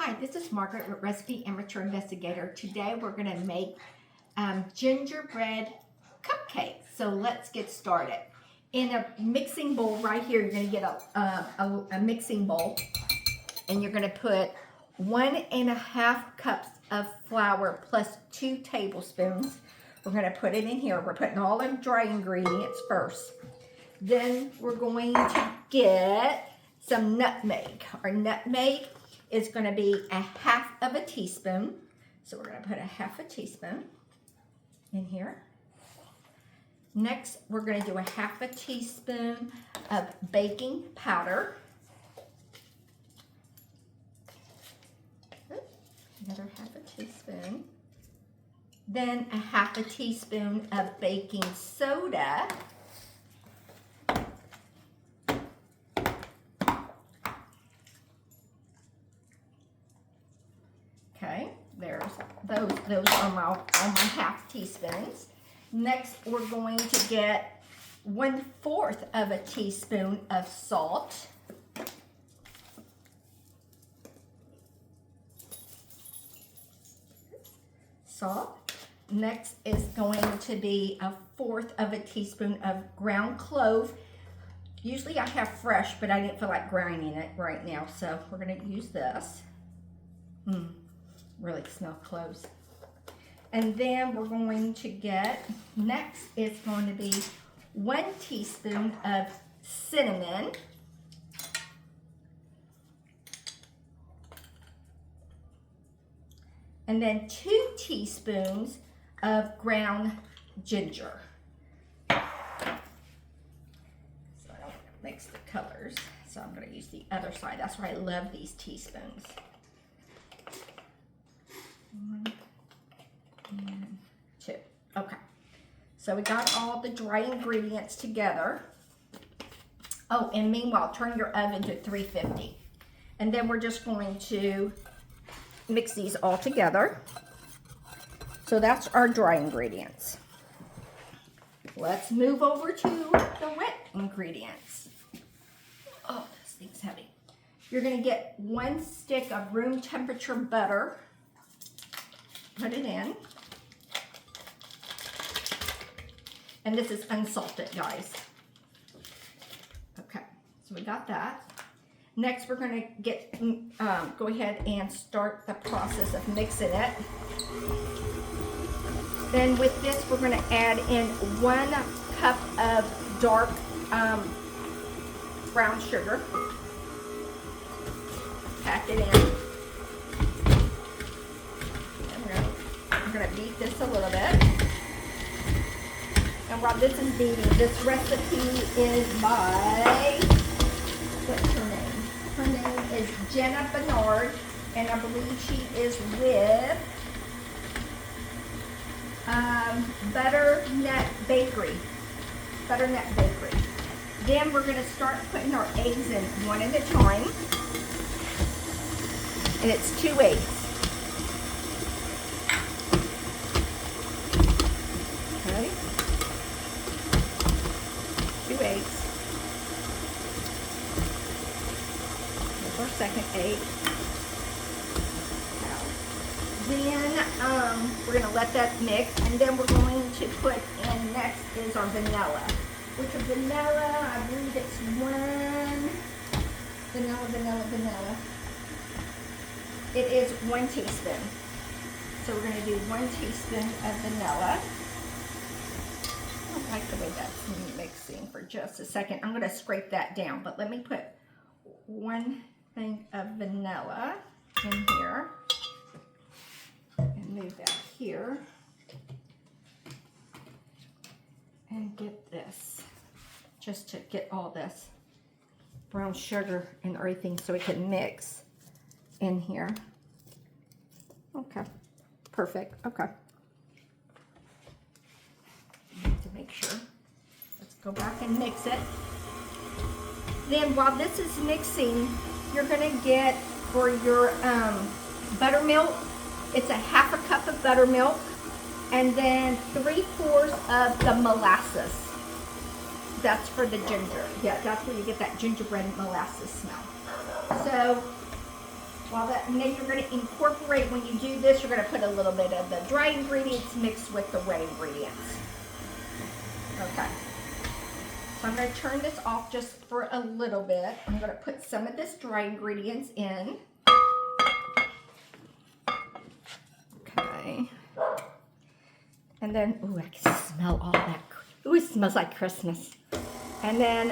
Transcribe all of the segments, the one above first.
Hi, this is Margaret with Recipe Amateur Investigator. Today we're going to make gingerbread cupcakes. So let's get started. In a mixing bowl right here, you're going to get a mixing bowl, and you're going to put 1.5 cups of flour plus 2 tablespoons. We're going to put it in here. We're putting all the dry ingredients first. Then we're going to get some nutmeg. Our nutmeg is going to be 1/2 teaspoon. So we're going to put 1/2 teaspoon in here. Next, we're going to do 1/2 teaspoon of baking powder. Another 1/2 teaspoon. Then 1/2 teaspoon of baking soda. Okay, there's those are my 1/2 teaspoons. Next, we're going to get 1/4 teaspoon of salt. Next is going to be 1/4 teaspoon of ground clove. Usually I have fresh, but I didn't feel like grinding it right now, so we're going to use this. Really smell cloves. And then we're going to get, next is going to be 1 teaspoon of cinnamon. And then 2 teaspoons of ground ginger. So I don't mix the colors, so I'm going to use the other side. That's why I love these teaspoons. 1 and 2. Okay, so we got all the dry ingredients together. Oh, and meanwhile, turn your oven to 350. And then we're just going to mix these all together. So that's our dry ingredients. Let's move over to the wet ingredients. Oh, this thing's heavy. You're going to get 1 stick of room temperature butter. Put it in. And this is unsalted, guys. Okay, so we got that. Next, we're going to go ahead and start the process of mixing it. Then with this, we're going to add in 1 cup of dark brown sugar. Pack it in. I'm going to beat this a little bit. And while this is beating, this recipe is by, what's her name? Her name is Jenna Bernard, and I believe she is with Butternut Bakery. Butternut Bakery. Then we're going to start putting our eggs in one at a time. And it's 2 eggs. Okay. 2 eggs. Here's our second egg. Then we're going to let that mix, and then we're going to put in next is our vanilla. Which is vanilla, I believe it's 1 vanilla. It is 1 teaspoon. So we're going to do 1 teaspoon of vanilla. I don't like the way that's mixing for just a second. I'm going to scrape that down, but let me put 1 thing of vanilla in here and move that here and get this, just to get all this brown sugar and everything so it can mix in here. Okay, perfect. Okay. To make sure. Let's go back and mix it. Then while this is mixing, you're going to get for your buttermilk, it's 1/2 cup of buttermilk, and then 3/4 of the molasses. That's for the ginger. Yeah, that's where you get that gingerbread molasses smell. So And then you're going to incorporate, when you do this, you're going to put a little bit of the dry ingredients mixed with the wet ingredients. Okay. So I'm going to turn this off just for a little bit. I'm going to put some of this dry ingredients in. Okay. And then, ooh, I can smell all that. Ooh, it smells like Christmas. And then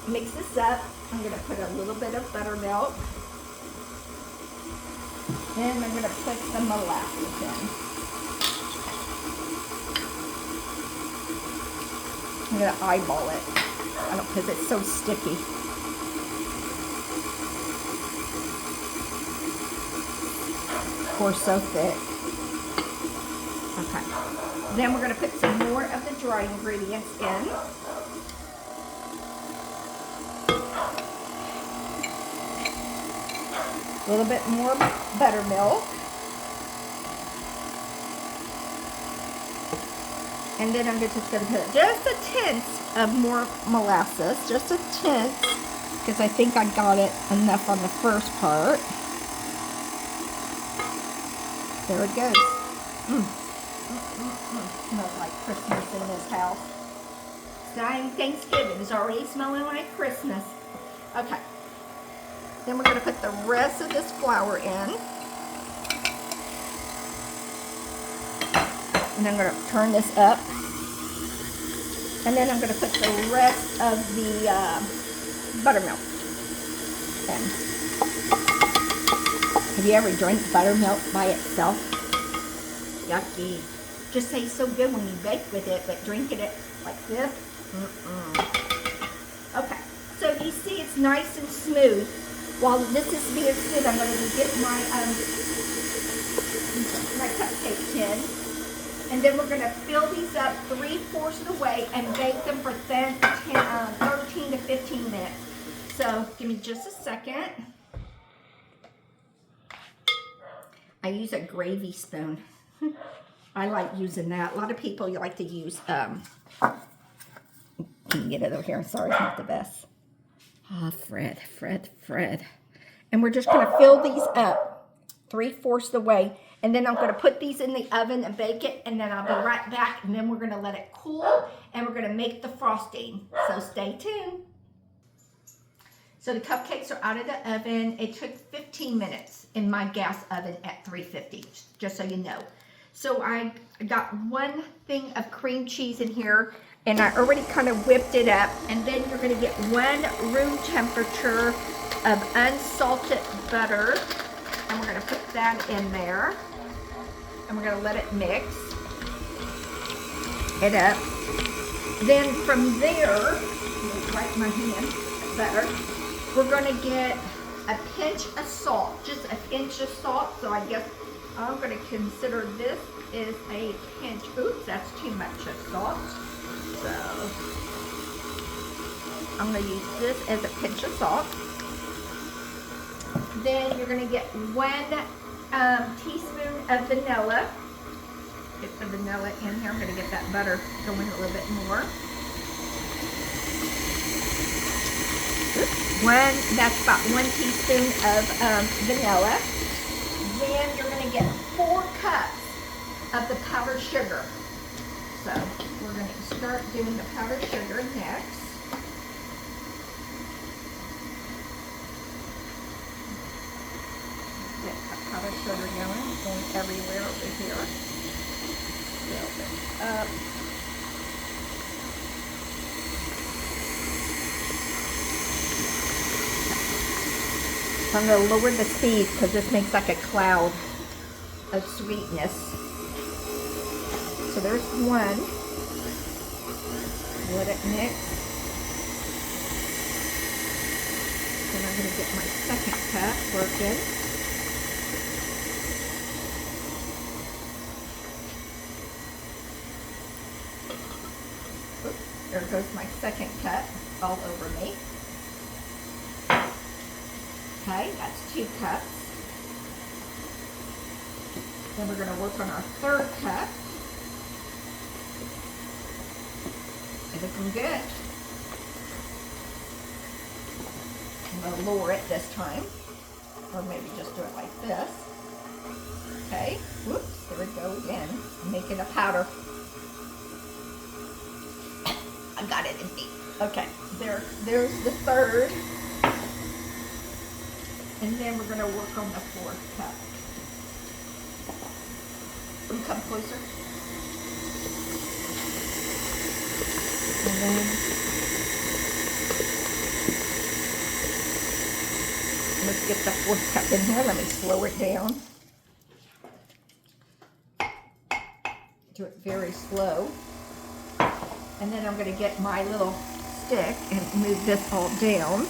mix this up. I'm going to put a little bit of buttermilk. Then I'm going to put some molasses in. I'm going to eyeball it because it's so sticky. Of course, so thick. Okay. Then we're going to put some more of the dry ingredients in. A little bit more buttermilk. And then I'm just going to put just a tenth of more molasses, just a tenth, because I think I got it enough on the first part. There it goes. Smells like Christmas in this house. Thanksgiving is already smelling like Christmas. Okay. Then we're going to put the rest of this flour in. And I'm going to turn this up. And then I'm going to put the rest of the buttermilk in. Have you ever drank buttermilk by itself? Yucky. Just tastes so good when you bake with it, but drinking it like this? Okay. So you see it's nice and smooth. While this is being smooth, I'm going to get my cupcake tin. And then we're going to fill these up 3/4 of the way and bake them for 13 to 15 minutes. So give me just a second. I use a gravy spoon. I like using that. A lot of people like to use, can you get it over here? I'm sorry, it's not the best. Ah, Fred. And we're just going to fill these up 3/4 of the way. And then I'm going to put these in the oven and bake it. And then I'll be right back. And then we're going to let it cool. And we're going to make the frosting. So stay tuned. So the cupcakes are out of the oven. It took 15 minutes in my gas oven at 350, just so you know. So I got 1 thing of cream cheese in here. And I already kind of whipped it up. And then you're going to get 1 room temperature of unsalted butter. And we're going to put that in there. And we're going to let it mix it up. Then from there, wipe my hand better. We're going to get a pinch of salt, just a pinch of salt. So I guess I'm going to consider this is a pinch. Oops, that's too much of salt. So I'm going to use this as a pinch of salt. Then you're going to get 1 teaspoon of vanilla. Get the vanilla in here. I'm going to get that butter going a little bit more. That's about 1 teaspoon of vanilla. Then you're going to get 4 cups of the powdered sugar. So we're going to start doing the powdered sugar next. Get the powdered sugar going everywhere over here. Build it up. So I'm going to lower the speed because this makes like a cloud of sweetness. So there's 1. Let it mix. Then I'm going to get my 2nd cup working. Oops, there goes my 2nd cup all over me. Okay, that's 2 cups. Then we're going to work on our 3rd cup. It's looking good. I'm going to lower it this time. or maybe just do it like this. Okay, whoops, there we go again. I'm making a powder. I got it in me. Okay, there's the third. And then we're gonna work on the fourth cup. Will you come closer? And then let's get the fourth cup in here. Let me slow it down. Do it very slow. And then I'm going to get my little stick and move this all down.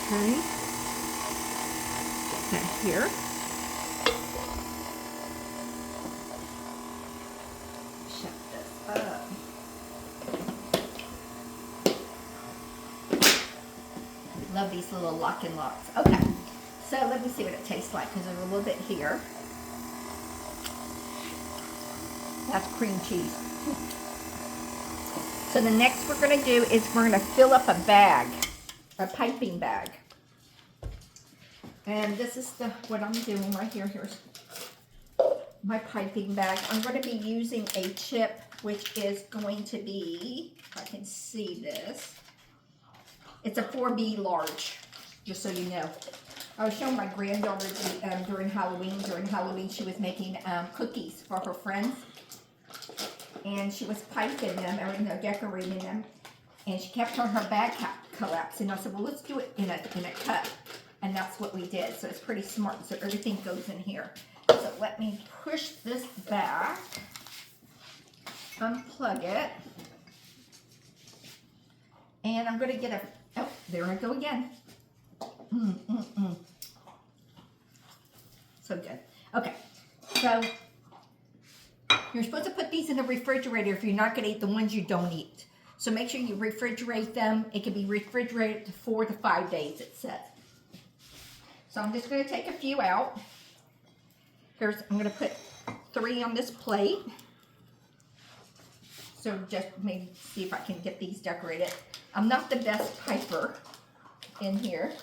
Okay. Get that here. Shut this up. Love these little lock and locks. Okay. So let me see what it tastes like, because there's a little bit here. That's cream cheese. So the next we're going to do is we're going to fill up a bag, a piping bag. And this is what I'm doing right here. Here's my piping bag. I'm going to be using a chip, which is going to be, if I can see this, it's a 4B large, just so you know. I was showing my granddaughter during Halloween. During Halloween, she was making cookies for her friends. And she was piping them, or, you know, decorating them. And she kept on her bag collapsing. I said, well, let's do it in a cup. And that's what we did. So it's pretty smart. So everything goes in here. So let me push this back. Unplug it. And I'm going to get oh, there I go again. So good. Okay, so you're supposed to put these in the refrigerator if you're not going to eat the ones you don't eat. So make sure you refrigerate them. It can be refrigerated to 4 to 5 days, it says. So I'm just going to take a few out. I'm going to put 3 on this plate. So just maybe see if I can get these decorated. I'm not the best piper in here.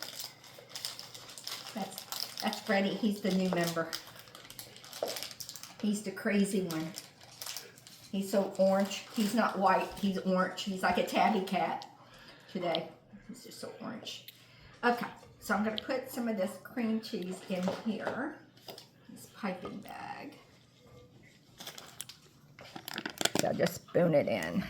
That's Freddie. He's the new member. He's the crazy one. He's so orange. He's not white. He's orange. He's like a tabby cat today. He's just so orange. Okay, so I'm going to put some of this cream cheese in here. This piping bag. So I'll just spoon it in.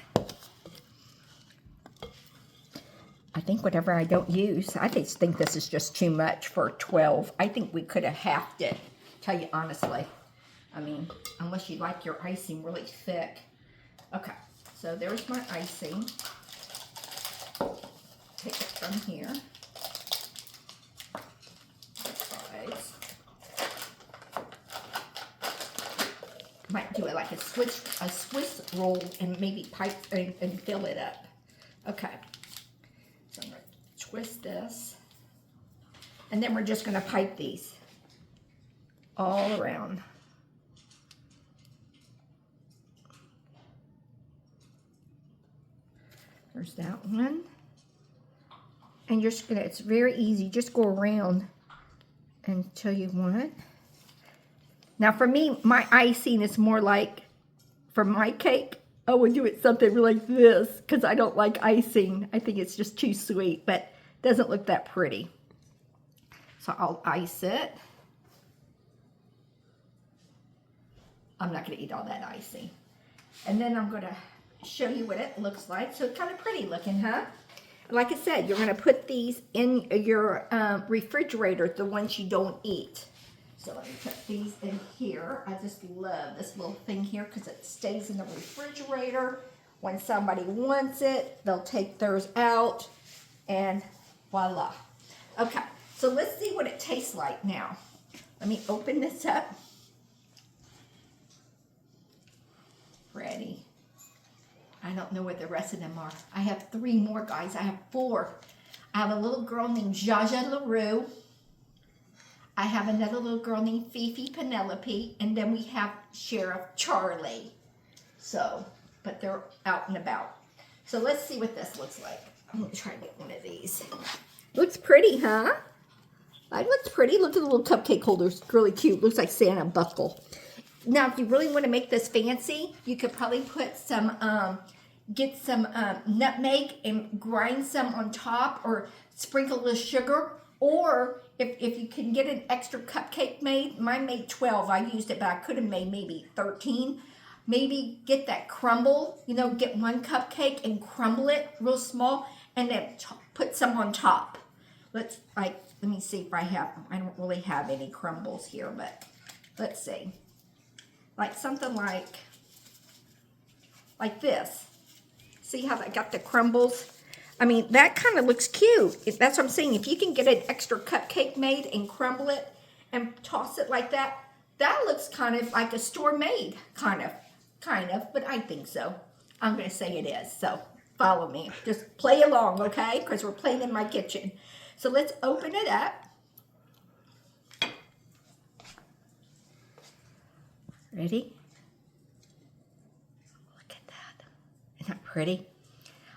I think whatever I don't use, I just think this is just too much for 12. I think we could have halved it, tell you honestly. I mean, unless you like your icing really thick. Okay, so there's my icing. Take it from here. Size. Might do it like a Swiss roll and maybe pipe and fill it up. Okay. So I'm going to twist this. And then we're just going to pipe these all around. There's that one. And you're just going to, it's very easy. Just go around until you want it. Now for me, my icing is more like, for my cake, I would do it something like this because I don't like icing. I think it's just too sweet, but it doesn't look that pretty. So I'll ice it. I'm not going to eat all that icing. And then I'm going to show you what it looks like. So it's kind of pretty looking, huh? Like I said, you're going to put these in your refrigerator, the ones you don't eat. So let me put these in here. I just love this little thing here because it stays in the refrigerator. When somebody wants it, they'll take theirs out and voila. Okay, so let's see what it tastes like now. Let me open this up. Ready. I don't know what the rest of them are. I have 3 more, guys. I have 4. I have a little girl named Jaja LaRue. I have another little girl named Fifi Penelope, and then we have Sheriff Charlie. So, but they're out and about. So let's see what this looks like. I'm gonna try to get one of these. Looks pretty, huh? It looks pretty. Look at the little cupcake holders. Really cute. Looks like Santa buckle. Now, if you really want to make this fancy, you could probably put some, get some nutmeg and grind some on top, or sprinkle a little sugar. Or if you can get an extra cupcake made, mine made 12. I used it, but I could have made maybe 13. Maybe get that crumble, you know, get one cupcake and crumble it real small, and then put some on top. Let me see if I don't really have any crumbles here, but let's see. Like something like this. See how I got the crumbles? I mean, that kind of looks cute. That's what I'm saying. If you can get an extra cupcake made and crumble it and toss it like that, that looks kind of like a store-made, kind of, but I think so. I'm going to say it is, so follow me. Just play along, okay? Because we're playing in my kitchen. So let's open it up. Ready? Look at that. Isn't that pretty?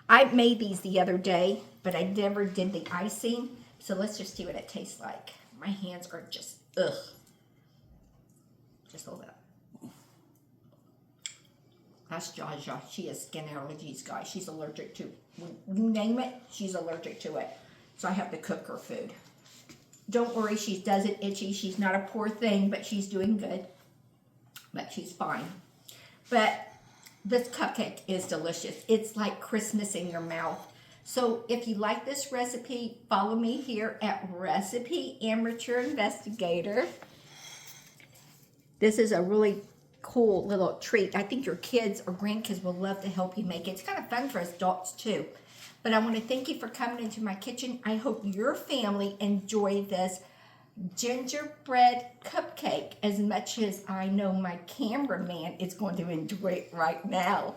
I made these the other day, but I never did the icing. So let's just see what it tastes like. My hands are just, ugh. Just hold up. That's Jaja. She has skin allergies, guys. She's allergic to, you name it, she's allergic to it. So I have to cook her food. Don't worry, she doesn't itchy. She's not a poor thing, but she's doing good. But she's fine. But this cupcake is delicious. It's like Christmas in your mouth. So if you like this recipe, follow me here at Recipe Amateur Investigator. This is a really cool little treat. I think your kids or grandkids will love to help you make it. It's kind of fun for adults too. But I want to thank you for coming into my kitchen. I hope your family enjoy this gingerbread cupcake as much as I know my cameraman is going to enjoy it right now.